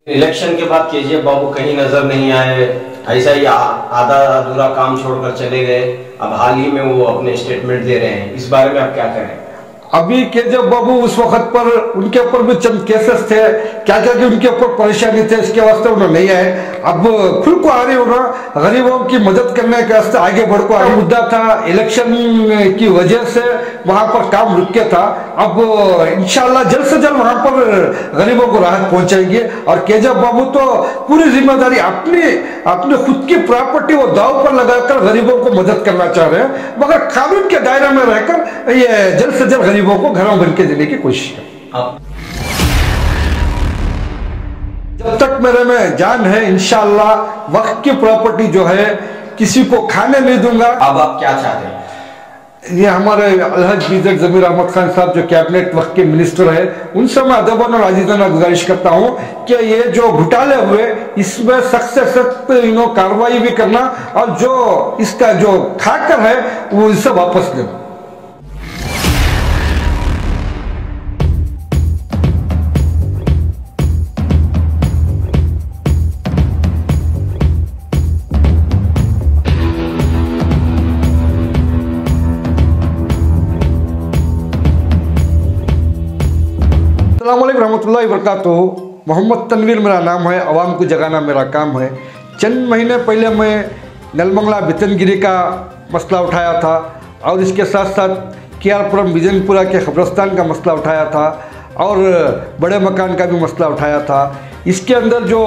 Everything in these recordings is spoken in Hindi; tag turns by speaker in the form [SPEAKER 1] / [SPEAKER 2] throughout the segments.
[SPEAKER 1] इलेक्शन के बाद केजीएफ बाबू कहीं नजर नहीं आए, ऐसा ही आधा अधूरा काम छोड़कर चले गए। अब हाल ही में वो अपने स्टेटमेंट दे रहे हैं, इस बारे में आप क्या कहें?
[SPEAKER 2] अभी केजीएफ बाबू उस वक्त पर उनके ऊपर भी चंद केसेस थे, क्या क्या कि उनके ऊपर परेशानी थे, इसके वास्ते उन्होंने नहीं आए। अब खुल को आ रही उन्होंने गरीबों की मदद करने के वास्ते आगे बढ़ को मुद्दा था, इलेक्शन की वजह से वहां पर काम रुक के था। अब इंशाल्लाह जल्द से जल्द वहां पर गरीबों को राहत पहुंचाएंगे। और केजीएफ बाबू तो पूरी जिम्मेदारी अपनी खुद की प्रॉपर्टी वो दाव पर लगाकर गरीबों को मदद करना चाह रहे हैं, मगर कानून के दायरे में रहकर ये जल्द से जल्द गरीबों को घरों बन के देने की कोशिश करें। जब तक मेरे में जान है इंशाल्लाह वक्त की प्रॉपर्टी जो है किसी को खाने नहीं दूंगा।
[SPEAKER 1] अब आप क्या चाहते हैं?
[SPEAKER 2] ये हमारे अलहज बीजर जमीर अहमद खान साहब जो कैबिनेट वक्त के मिनिस्टर है, उनसे मैं अदबन और अजीजन गुजारिश करता हूं कि ये जो घोटाले हुए इसमें सख्त से सख्त कार्रवाई भी करना, और जो इसका जो खाकर है वो इसे वापस देना। अस्सलामुअलैकुम रहमतुल्लाहि वबरकातुहू। मोहम्मद तनवीर मेरा नाम है, अवाम को जगाना मेरा काम है। चंद महीने पहले मैं नलमंगला बितनगिरी का मसला उठाया था, और इसके साथ साथ कियारपुरम बिजनपुरा के कब्रस्तान का मसला उठाया था, और बड़े मकान का भी मसला उठाया था। इसके अंदर जो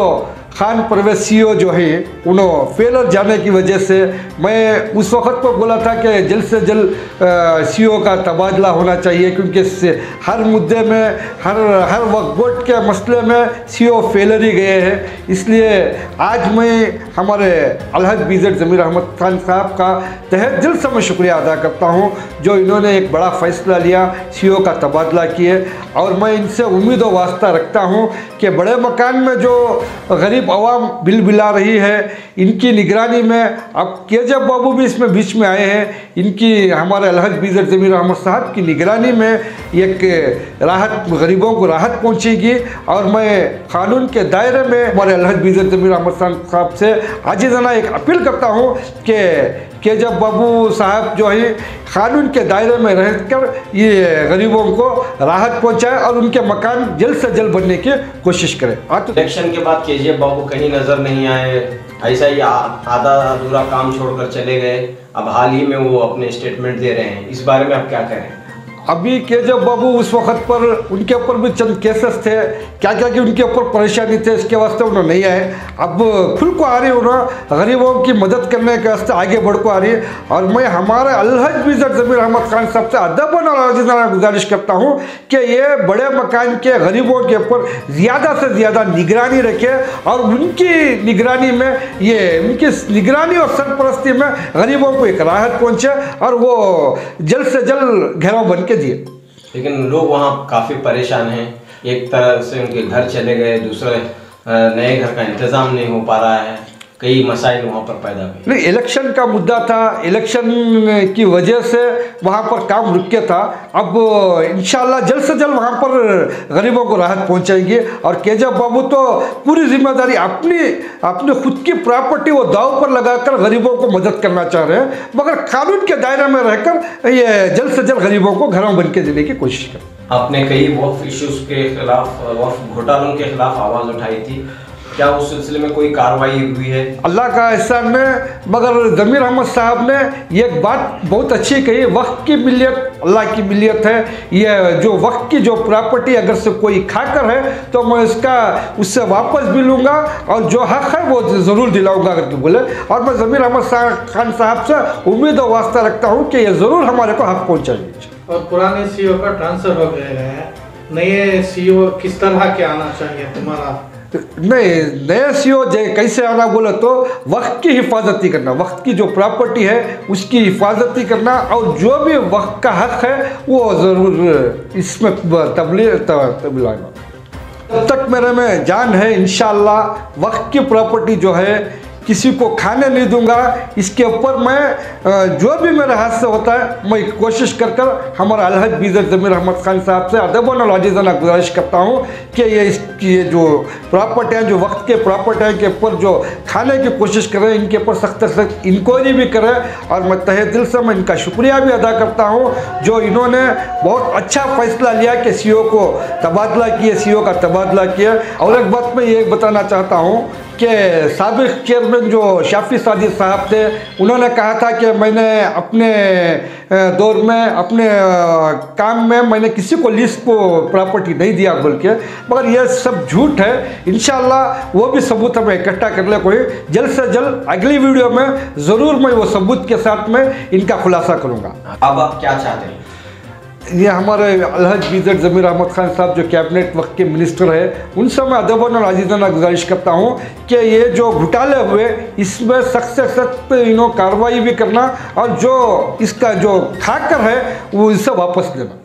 [SPEAKER 2] खान परवेज सीओ जो है उन्होंने फेलर जाने की वजह से मैं उस वक्त पर बोला था कि जल्द से जल्द सीओ का तबादला होना चाहिए, क्योंकि हर मुद्दे में हर वक्त वोट के मसले में सीओ फेलर ही गए हैं। इसलिए आज मैं हमारे अलहज बीजर जमीर अहमद खान साहब का तहे दिल से मैं शुक्रिया अदा करता हूँ जो इन्होंने एक बड़ा फ़ैसला लिया, सीओ का तबादला किए। और मैं इनसे उम्मीद और वास्ता रखता हूँ कि बड़े मकान में जो गरीब अवाम बिल बिला रही है, इनकी निगरानी में अब केजीएफ बाबू भी इसमें बीच में आए हैं। इनकी हमारे अलहज बीजर जमीर अहमद साहब की निगरानी में एक राहत, गरीबों को राहत पहुंचेगी। और मैं कानून के दायरे में हमारे अलहज बीजर जमीर अहमद साहब से आजिज़ाना एक अपील करता हूं कि केजीएफ बाबू साहब जो है कानून के दायरे में रहकर ये गरीबों को राहत पहुंचाए और उनके मकान जल्द से जल्द बनने की कोशिश करें।
[SPEAKER 1] इलेक्शन के बाद केजीएफ बाबू कहीं नजर नहीं आए, ऐसा ही आधा अधूरा काम छोड़कर चले गए। अब हाल ही में वो अपने स्टेटमेंट दे रहे हैं, इस बारे में आप क्या कहें?
[SPEAKER 2] अभी केजीएफ बाबू उस वक्त पर उनके ऊपर भी चंद केसेस थे, क्या क्या कि उनके ऊपर परेशानी थे, इसके वास्ते उन्होंने नहीं आए। अब खुल को आ रही उन्होंने गरीबों की मदद करने के वास्ते आगे बढ़ को आ रही है। और मैं हमारे अलहज बीजर जमीर अहमद खान साहब से अदबन और अजीज़ाना गुजारिश करता हूँ कि ये बड़े मकान के गरीबों के ऊपर ज़्यादा से ज़्यादा निगरानी रखे, और उनकी निगरानी में उनकी निगरानी और सरपरस्ती में गरीबों को एक राहत पहुँचे और वो जल्द से जल्द घेराव बन के दिए।
[SPEAKER 1] लेकिन लोग वहाँ काफ़ी परेशान हैं, एक तरह से उनके घर चले गए, दूसरे नए घर का इंतज़ाम नहीं हो पा रहा है, कई मसाइल वहाँ पर पैदा हुए।
[SPEAKER 2] नहीं, इलेक्शन का मुद्दा था, इलेक्शन की वजह से वहाँ पर काम रुक के था। अब इंशाल्लाह जल्द से जल्द वहाँ पर गरीबों को राहत पहुँचाएंगे। और केजीएफ बाबू तो पूरी जिम्मेदारी अपनी खुद की प्रॉपर्टी वो दाव पर लगाकर गरीबों को मदद करना चाह रहे हैं, मगर कानून के दायरे में रहकर ये जल्द से जल्द गरीबों को घरों बन के देने की कोशिश करें।
[SPEAKER 1] आपने कई वक्फ इश्यूज के खिलाफ, वक्फ घोटालों के खिलाफ आवाज़ उठाई थी, क्या उस सिलसिले में कोई कार्रवाई हुई है?
[SPEAKER 2] अल्लाह का एहसान है, मगर जमीर अहमद साहब ने एक बात बहुत अच्छी कही, वक्त की मिलियत अल्लाह की मिलियत है। ये जो वक्त की जो प्रॉपर्टी अगर से कोई खाकर है तो मैं उससे वापस भी लूँगा, और जो हक है वो ज़रूर दिलाऊंगा करके बोले। और मैं जमीर अहमद खान साहब से उम्मीद और वास्ता रखता हूँ कि ये ज़रूर हमारे को हक पहुँचाएंगे।
[SPEAKER 3] और पुराने सीईओ का ट्रांसफर हो गया है, नए सीईओ किस तरह के आना चाहिए तुम्हारा?
[SPEAKER 2] नहीं, नया सीईओ कैसे आना बोला तो वक्त की हिफाजती करना, वक्त की जो प्रॉपर्टी है उसकी हिफाजती करना, और जो भी वक्त का हक है वो ज़रूर इसमें तब्दील आना। जब तक मेरे में जान है इंशाल्लाह वक्त की प्रॉपर्टी जो है किसी को खाने नहीं दूंगा। इसके ऊपर मैं जो भी मेरा हाथ से होता है मैं कोशिश कर हमारा अलहज बीजर ज़मीर अहमद खान साहब से अदब और अजीज़ाना गुजारिश करता हूँ कि ये जो प्रॉपर्टी हैं, जो वक्त के प्रॉपर्टी के ऊपर जो खाने की कोशिश कर रहे हैं, इनके ऊपर सख्त सख्त इंक्वायरी भी करें। और मैं तहे दिल से मैं इनका शुक्रिया भी अदा करता हूँ जो इन्होंने बहुत अच्छा फैसला लिया कि सीईओ को तबादला किए, सीईओ का तबादला किया। और एक बात मैं ये बताना चाहता हूँ कि साबिक चेयरमैन जो शाफी सादिक साहब थे, उन्होंने कहा था कि मैंने अपने दौर में अपने काम में मैंने किसी को लीज को प्रॉपर्टी नहीं दिया बोल के, मगर ये सब झूठ है। इंशाल्लाह वो भी सबूत हमें इकट्ठा कर ले, कोई जल्द से जल्द अगली वीडियो में ज़रूर मैं वो सबूत के साथ में इनका खुलासा करूँगा।
[SPEAKER 1] अब आप क्या चाहते हैं?
[SPEAKER 2] ये हमारे अलहज बीजर ज़मीर अहमद खान साहब जो कैबिनेट वक्त के मिनिस्टर है, उनसे मैं अदब और अजीज़ाना गुजारिश करता हूँ कि ये जो घोटाले हुए इसमें सख्त से सख्त कार्रवाई भी करना और जो इसका जो खाकर है वो इससे वापस लेना।